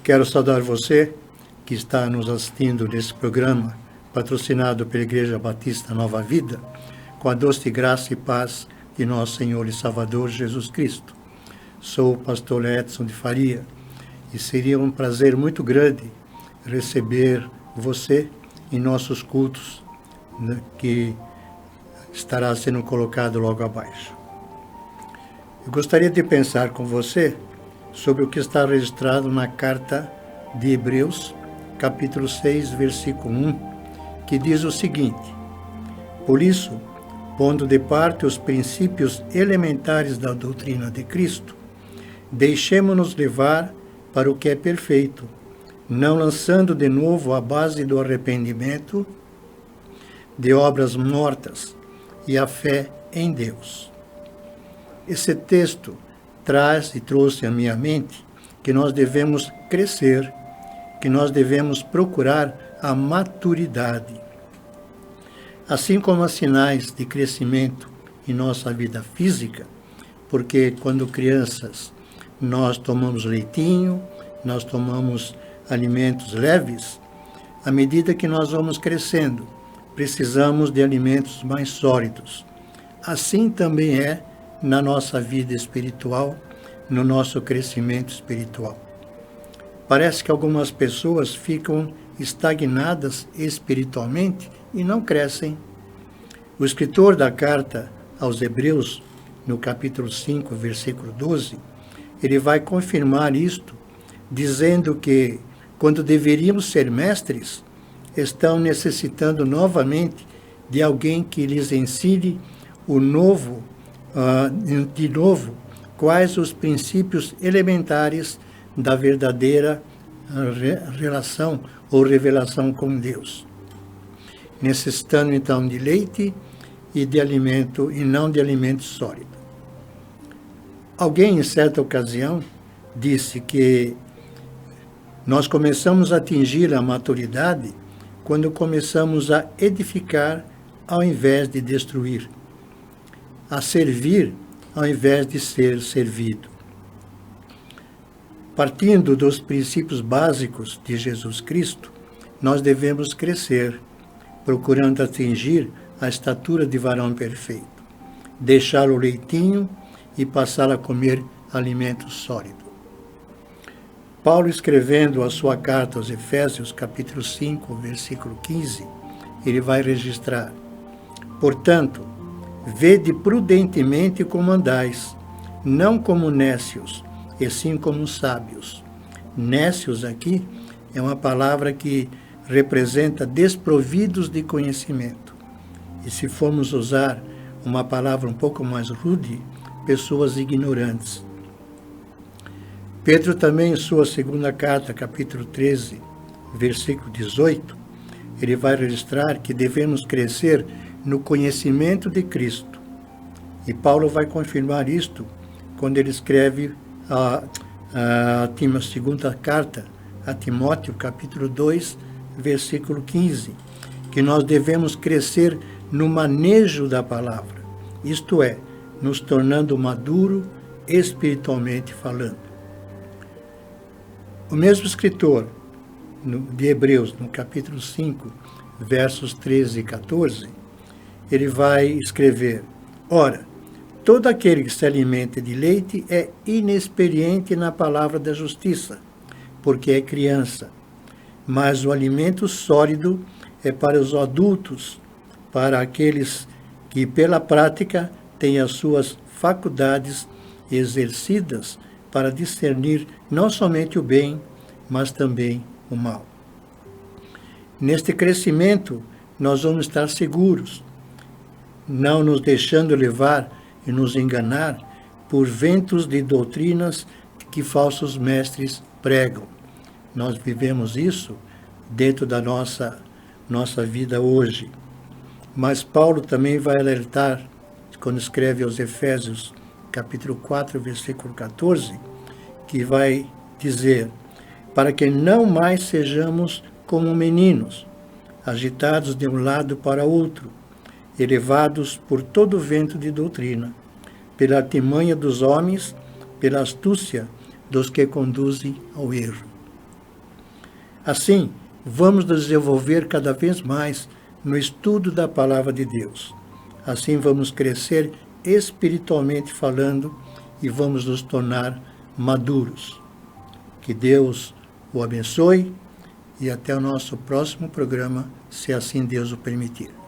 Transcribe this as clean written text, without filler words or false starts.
Quero saudar você que está nos assistindo nesse programa, patrocinado pela Igreja Batista Nova Vida, com a doce graça e paz de nosso Senhor e Salvador Jesus Cristo. Sou o pastor Edson de Faria e seria um prazer muito grande receber você em nossos cultos, que estará sendo colocado logo abaixo. Eu gostaria de pensar com você sobre o que está registrado na carta de Hebreus, capítulo 6, versículo 1, que diz o seguinte: por isso, pondo de parte os princípios elementares da doutrina de Cristo, deixemo-nos levar para o que é perfeito, não lançando de novo a base do arrependimento, de obras mortas e a fé em Deus. Esse texto traz e trouxe à minha mente que nós devemos crescer, que nós devemos procurar a maturidade. Assim como há sinais de crescimento em nossa vida física, porque quando crianças nós tomamos leitinho, nós tomamos alimentos leves, à medida que nós vamos crescendo, precisamos de alimentos mais sólidos. Assim também é na nossa vida espiritual, no nosso crescimento espiritual. Parece que algumas pessoas ficam estagnadas espiritualmente e não crescem. O escritor da carta aos Hebreus, no capítulo 5, versículo 12, ele vai confirmar isto, dizendo que, quando deveríamos ser mestres, estão necessitando novamente de alguém que lhes ensine de novo, quais os princípios elementares da verdadeira relação ou revelação com Deus. Necessitando então de leite e de alimento, e não de alimento sólido. Alguém, em certa ocasião, disse que nós começamos a atingir a maturidade quando começamos a edificar ao invés de destruir, a servir ao invés de ser servido. Partindo dos princípios básicos de Jesus Cristo, nós devemos crescer, procurando atingir a estatura de varão perfeito, deixar o leitinho e passar a comer alimento sólido. Paulo, escrevendo a sua carta aos Efésios, capítulo 5, versículo 15, ele vai registrar: portanto, vede prudentemente como andais, não como nécios, e sim como sábios. Nécios aqui é uma palavra que representa desprovidos de conhecimento. E se formos usar uma palavra um pouco mais rude, pessoas ignorantes. Pedro também, em sua segunda carta, capítulo 13, versículo 18, ele vai registrar que devemos crescer no conhecimento de Cristo. E Paulo vai confirmar isto quando ele escreve a segunda carta a Timóteo, capítulo 2, versículo 15, que nós devemos crescer no manejo da palavra, isto é, nos tornando maduro espiritualmente falando. O mesmo escritor de Hebreus, no capítulo 5, versos 13 e 14, ele vai escrever: ora, todo aquele que se alimenta de leite é inexperiente na palavra da justiça, porque é criança. Mas o alimento sólido é para os adultos, para aqueles que, pela prática, têm as suas faculdades exercidas para discernir não somente o bem, mas também o mal. Neste crescimento, nós vamos estar seguros, não nos deixando levar e nos enganar por ventos de doutrinas que falsos mestres pregam. Nós vivemos isso dentro da nossa vida hoje. Mas Paulo também vai alertar, quando escreve aos Efésios, capítulo 4, versículo 14, que vai dizer: para que não mais sejamos como meninos, agitados de um lado para outro, elevados por todo vento de doutrina, pela artimanha dos homens, pela astúcia dos que conduzem ao erro. Assim, vamos nos desenvolver cada vez mais no estudo da Palavra de Deus. Assim, vamos crescer espiritualmente falando e vamos nos tornar maduros. Que Deus o abençoe e até o nosso próximo programa, se assim Deus o permitir.